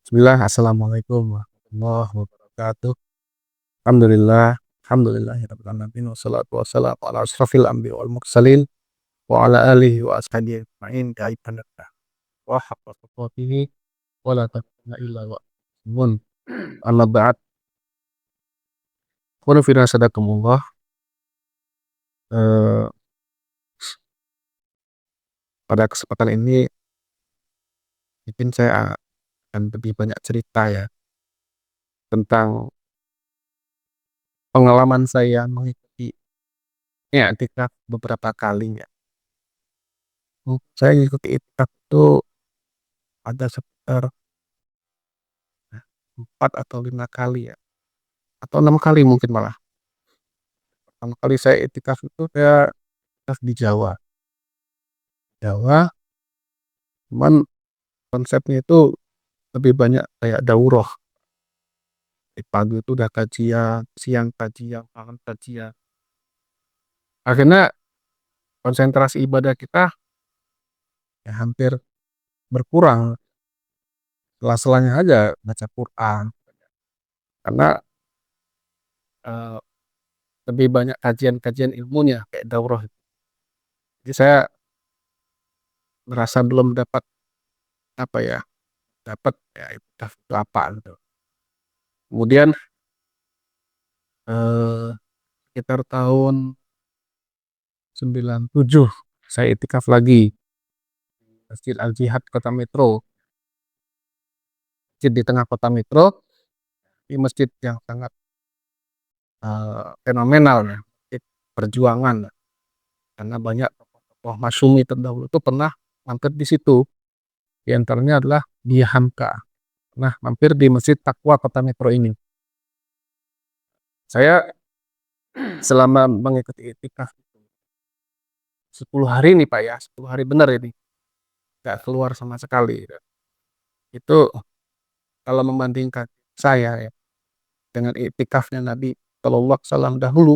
Bismillah, assalamualaikum warahmatullahi wabarakatuh. Alhamdulillahirabbil alamin wassalatu wassalamu ala asyrofil anbiya'i wal mursalin wa ala alihi wa ashabihi ajmain daikanillah wa haqqa tuqatih wa la tamutunna illa wa antum muslimun. Amma ba'd. Qul fi nasadakumullah. Eh, Pada kesempatan ini mungkin saya akan lebih banyak cerita ya tentang pengalaman saya mengikuti i'tikaf beberapa kali ya. Saya mengikuti i'tikaf itu ada sekitar 4 atau 5 kali ya, atau 6 kali mungkin malah. Pertama kali saya iktikaf itu saya iktikaf di Jawa. Jawa, cuman konsepnya itu lebih banyak kayak daurah. Di pagi itu udah kajian, siang kajian, malam kajian. Akhirnya konsentrasi ibadah kita ya hampir berkurang. Sela-selanya aja baca Quran. Karena eh, lebih banyak kajian-kajian ilmunya kayak daurah. Jadi saya merasa belum dapat apa ya, dapat ya iktikaf itu apa gitu. Kemudian eh, sekitar tahun 97 saya iktikaf lagi Masjid Al Jihad Kota Metro. Masjid di tengah Kota Metro, di masjid yang sangat fenomenal ya, masjid perjuangan karena banyak tokoh Masyumi terdahulu itu pernah mampir di situ. Di antaranya adalah Buya Hamka. Nah, mampir di Masjid Taqwa Kota Metro ini. Saya selama mengikuti iktikaf 10 hari nih Pak ya, 10 hari benar ini. Nggak keluar sama sekali. Itu kalau membandingkan saya ya dengan iktikafnya Nabi Shallallahu Alaihi Wasallam dahulu,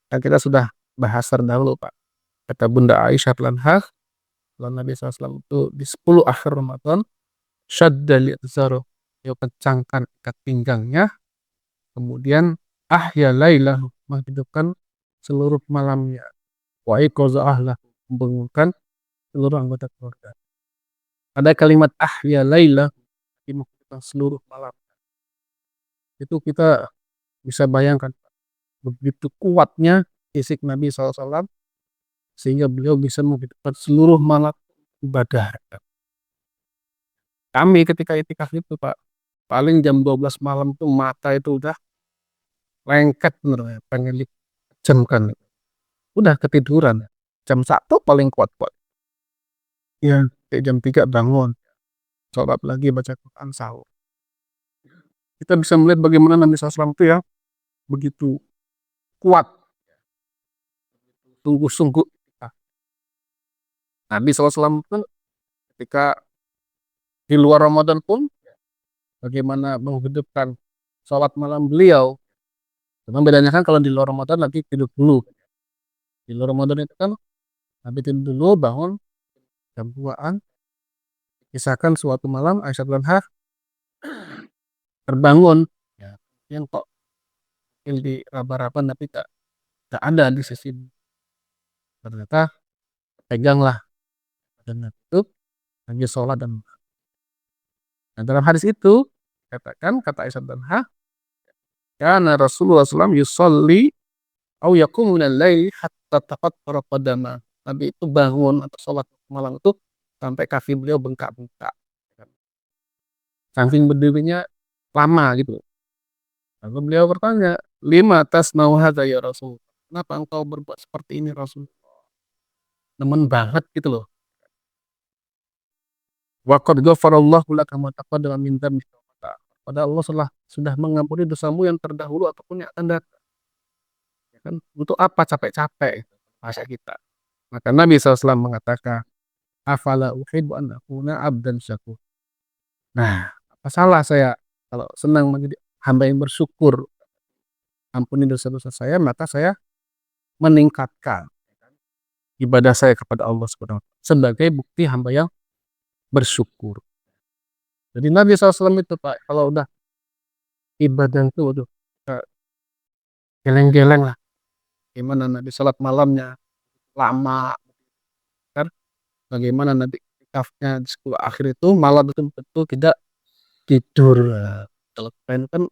kan kita sudah bahas terdahulu Pak. Kata Bunda Aisyah radhiyallahu kalau Nabi SAW itu di 10 akhir Ramadan, syadda li'zaru, dia kencangkan ikat pinggangnya, kemudian ahya lailahu, menghidupkan seluruh malamnya, wa iqaza ahlah, membangunkan seluruh anggota keluarga. Ada kalimat ahya lailah, menghidupkan seluruh malam. Itu kita bisa bayangkan begitu kuatnya fisik Nabi SAW sehingga beliau bisa menghidupkan seluruh malam ibadah. Kami ketika itikaf itu Pak, paling jam 12 malam tuh mata itu udah lengket bener ya, pengen dijamkan. Udah ketiduran. Jam 1 paling kuat-kuat. Ya, kayak jam 3 bangun. Sholat lagi baca Quran sahur. Kita bisa melihat bagaimana Nabi SAW itu ya begitu kuat. Sungguh-sungguh. Nabi SAW pun ketika di luar Ramadan pun bagaimana menghidupkan sholat malam beliau. Cuma bedanya kan kalau di luar Ramadan lagi tidur dulu. Di luar Ramadan itu kan Nabi tidur dulu bangun jam 2-an. Kisahkan suatu malam Aisyah radhiyallahu terbangun. Ya, yang kok di raba-raba tapi tak ada di sisi. Ternyata peganglah dan itu lagi sholat dan nah, dalam hadis itu katakan kata Aisyah radhiyallahu karena Rasulullah SAW yusolli au yaqumu minal laili hatta tafattara qadama. Nabi itu bangun atau sholat malam itu sampai kaki beliau bengkak-bengkak. Saking berdirinya lama gitu. Lalu beliau bertanya, lima tasnau hadza ya Rasul. Kenapa engkau berbuat seperti ini Rasul? Nemen banget gitu loh. Wa qad ghafarallahu laka ma taqaddama min dzambika. Pada Allah sudah mengampuni dosamu yang terdahulu ataupun yang akan datang. Ya kan? Untuk apa capek-capek bahasa kita. Maka Nabi SAW mengatakan, afala uhibbu an akuna abdan syakur. Nah, apa salah saya kalau senang menjadi hamba yang bersyukur, ampuni dosa-dosa saya, maka saya meningkatkan ibadah saya kepada Allah Subhanahu wa taala sebagai bukti hamba yang bersyukur. Jadi Nabi SAW itu Pak, kalau udah ibadah itu, waduh, geleng-geleng lah. Gimana Nabi sholat malamnya lama, kan? Bagaimana Nabi iktikafnya di 10 akhir itu malam betul-betul tidak tidur. Kalau kita kan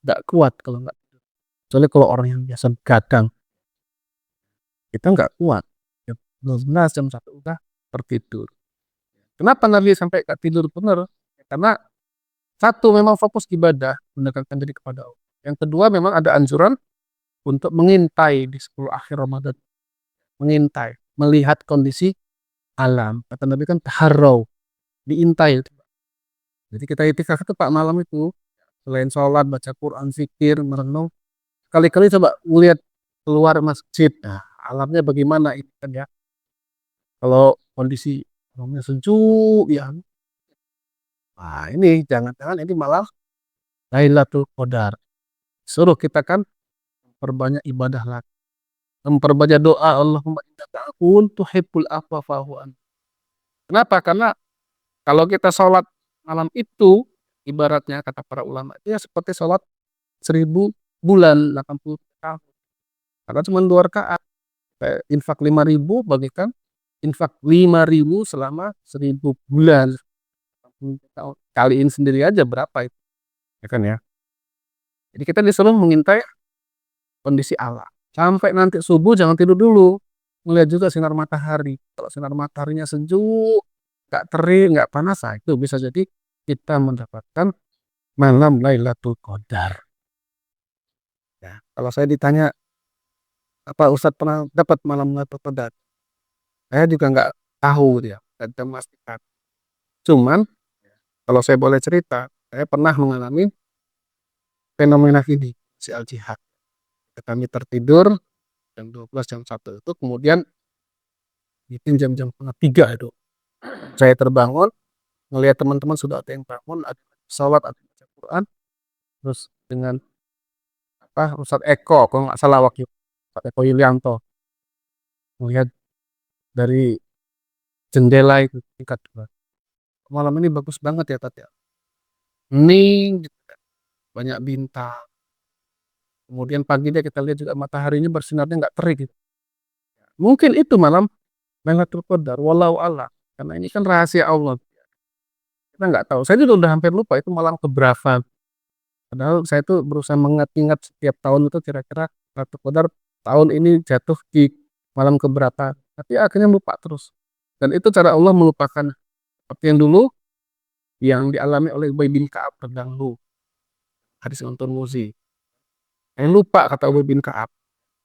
nggak kuat kalau nggak tidur. Soalnya kalau orang yang biasa begadang, kita nggak kuat. Jam 12 jam 1 udah tertidur. Kenapa Nabi sampai nggak tidur benar? Karena satu memang fokus ibadah, mendekatkan diri kepada Allah. Yang kedua memang ada anjuran untuk mengintai di 10 akhir Ramadan. Mengintai, melihat kondisi alam. Kata Nabi kan taharau, diintai. Jadi kita itikaf itu Pak malam itu, selain sholat, baca Quran, zikir, merenung, kali-kali coba melihat keluar masjid. Nah, alamnya bagaimana itu kan ya. Kalau kondisi alamnya sejuk ya. Nah, ini jangan-jangan ini malah Lailatul Qadar. Suruh kita kan perbanyak ibadah lagi. Memperbanyak doa Allahumma innaka afuwun tuhibbul afwa fa'fu anni. Kenapa? Karena kalau kita sholat malam itu ibaratnya kata para ulama itu ya seperti sholat 1000 bulan 80 tahun. Karena cuma 2 rakaat. Infak 5.000 bagikan infak 5.000 selama 1000 bulan. Kaliin sendiri aja berapa itu. Ya kan ya. Jadi kita disuruh mengintai kondisi alam. Sampai nanti subuh jangan tidur dulu. Melihat juga sinar matahari. Kalau sinar mataharinya sejuk, nggak terik, nggak panas, nah itu bisa jadi kita mendapatkan malam Lailatul Qadar. Ya, kalau saya ditanya, apa Ustadz pernah dapat malam Lailatul Qadar? Saya juga nggak tahu dia, nggak bisa memastikan. Cuman kalau saya boleh cerita, saya pernah mengalami fenomena ini, si al-jihad. Kami tertidur jam 12 jam 1 itu, kemudian mungkin jam-jam setengah 3 itu. Saya terbangun, ngelihat teman-teman sudah ada yang bangun, ada yang sholat, ada yang baca Quran, terus dengan apa Ustadz Eko, kalau nggak salah wakil Ustadz Eko Yulianto, melihat dari jendela itu tingkat 2. Malam ini bagus banget ya Tat ya. Hening, gitu. Banyak bintang. Kemudian pagi dia kita lihat juga mataharinya bersinarnya nggak terik gitu. Mungkin itu malam Lailatul Qadar, walau Allah. Karena ini kan rahasia Allah. Kita nggak tahu. Saya juga udah hampir lupa itu malam keberapa. Padahal saya tuh berusaha mengingat-ingat setiap tahun itu kira-kira Lailatul Qadar tahun ini jatuh di malam keberapa. Tapi akhirnya lupa terus. Dan itu cara Allah melupakan seperti yang dulu yang dialami oleh Ubay bin Ka'ab terdahulu. Hadis Untur Muzi. Saya lupa kata Ubay bin Ka'ab.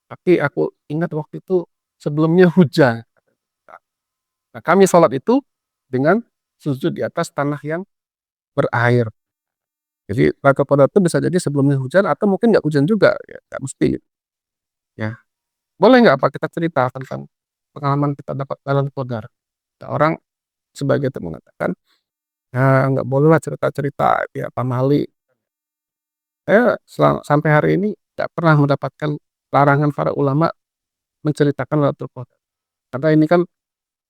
Tapi aku ingat waktu itu sebelumnya hujan. Nah, kami sholat itu dengan sujud di atas tanah yang berair. Jadi rakaat pada itu bisa jadi sebelumnya hujan atau mungkin nggak hujan juga, ya nggak mesti. Ya, boleh nggak apa kita cerita tentang pengalaman kita dapat dalam Qadar? Ada orang sebagai itu mengatakan, ya nggak boleh lah cerita-cerita ya pamali. Saya sampai hari ini nggak pernah mendapatkan larangan para ulama menceritakan Lailatul Qadar. Karena ini kan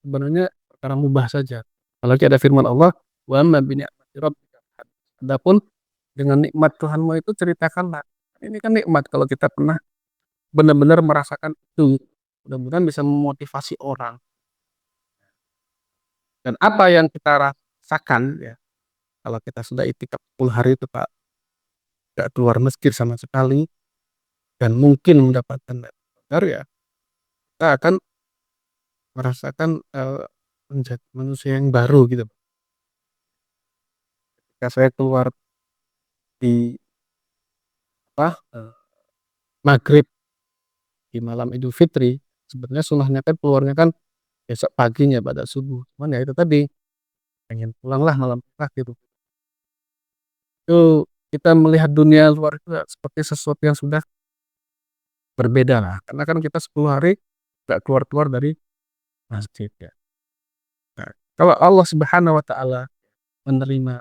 sebenarnya perkara mubah saja. Apalagi ada firman Allah, wa amma bi ni'mati rabbika. Adapun dengan nikmat Tuhanmu itu ceritakanlah. Ini kan nikmat kalau kita pernah benar-benar merasakan itu. Mudah-mudahan bisa memotivasi orang. Dan apa yang kita rasakan ya, kalau kita sudah itikaf 10 hari itu Pak, gak keluar masjid sama sekali dan mungkin mendapatkan benar ya, kita akan merasakan menjadi manusia yang baru gitu. Ketika saya keluar di apa maghrib di malam Idul Fitri, sebenarnya sunahnya kan keluarnya kan besok paginya pada subuh. Cuman ya itu tadi pengen pulang lah malam terakhir. Itu kita melihat dunia luar itu seperti sesuatu yang sudah berbeda lah. Karena kan kita 10 hari gak keluar-keluar dari masjid ya. Nah, kalau Allah Subhanahu wa taala menerima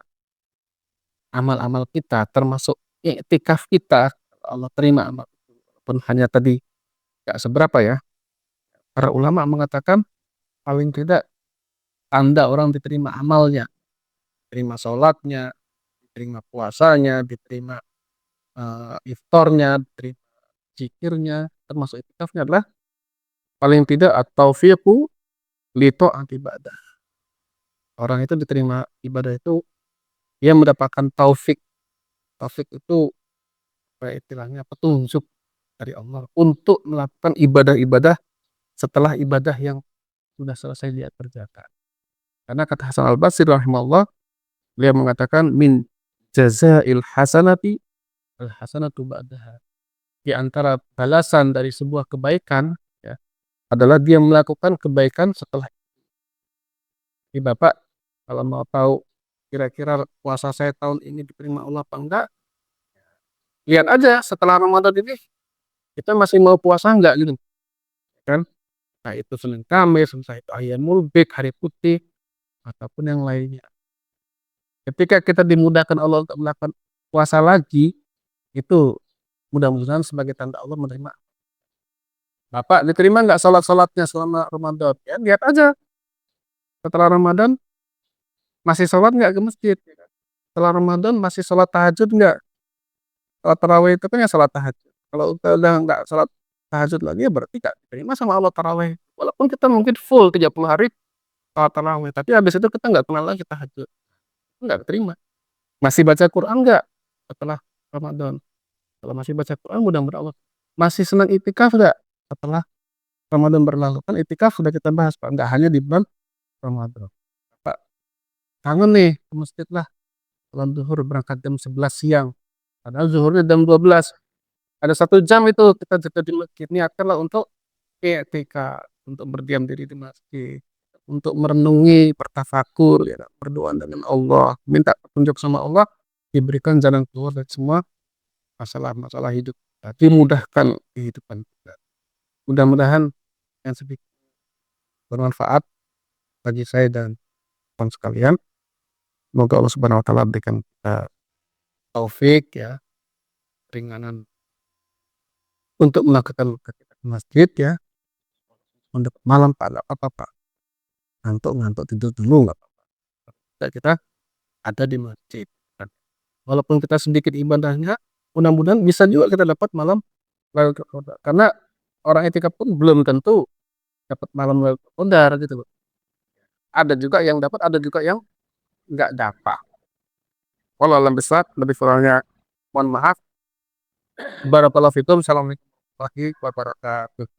amal-amal kita termasuk iktikaf kita, Allah terima amal pun hanya tadi gak seberapa ya. Para ulama mengatakan paling tidak tanda orang diterima amalnya diterima sholatnya, diterima puasanya, diterima iftarnya, diterima zikirnya, termasuk iktikafnya adalah paling tidak at-taufiqu li ta'ati ibadah. Orang itu diterima ibadah itu dia mendapatkan taufik. Taufik itu apa istilahnya, petunjuk dari Allah untuk melakukan ibadah-ibadah setelah ibadah yang sudah selesai dia kerjakan. Karena kata Hasan Al-Basri rahimahullah, beliau mengatakan min jazail hasanati al hasanatu ba'daha. Di antara balasan dari sebuah kebaikan ya, adalah dia melakukan kebaikan setelah. Ini Bapak kalau mau tahu kira-kira puasa saya tahun ini diterima Allah apa enggak, lihat aja setelah Ramadan ini kita masih mau puasa enggak gitu kan. Nah itu Senin Kamis, entah itu Ayyamul Bid, hari putih, ataupun yang lainnya. Ketika kita dimudahkan Allah untuk melakukan puasa lagi, itu mudah-mudahan sebagai tanda Allah menerima. Bapak diterima nggak sholat-sholatnya selama Ramadan? Ya lihat aja setelah Ramadan masih sholat nggak ke masjid? Setelah Ramadan masih sholat tahajud nggak? Sholat tarawih itu kan ya sholat tahajud. Kalau udah nggak sholat tahajud lagi ya berarti nggak diterima sama Allah tarawih. Walaupun kita mungkin full 30 hari sholat tarawih, tapi habis itu kita nggak kenal lagi tahajud, nggak terima. Masih baca Quran nggak setelah Ramadan? Kalau masih baca Quran mudah-mudahan Allah. Masih senang itikaf nggak setelah Ramadan berlalu? Kan itikaf sudah kita bahas Pak, nggak hanya di bulan Ramadan. Pak kangen nih ke masjid lah. Sholat zuhur berangkat jam 11 siang. Padahal zuhurnya jam 12. Ada 1 jam itu kita jadi di masjid. Niatkanlah untuk i'tikaf, untuk berdiam diri di masjid, untuk merenungi, bertafakur, ya, berdoa dengan Allah, minta petunjuk sama Allah, diberikan jalan keluar dari semua masalah-masalah hidup kita, dimudahkan kehidupan kita. Mudah-mudahan yang sedikit bermanfaat bagi saya dan teman sekalian. Semoga Allah Subhanahu wa taala berikan kita taufik ya, ringanan untuk melakukan kegiatan masjid ya. Untuk malam Pak, enggak apa-apa Pak. Ngantuk tidur dulu enggak apa-apa. Kita ada di masjid. Walaupun kita sedikit ibadahnya, mudah-mudahan bisa juga kita dapat malam Lailatul Qadar. Karena orang etika pun belum tentu dapat malam Lailatul Qadar gitu loh. Ada juga yang dapat, ada juga yang enggak dapat. Wallahu a'lam bishawab, lebih kurangnya mohon maaf. Barakallahu fikum. Assalamualaikum warahmatullahi wabarakatuh.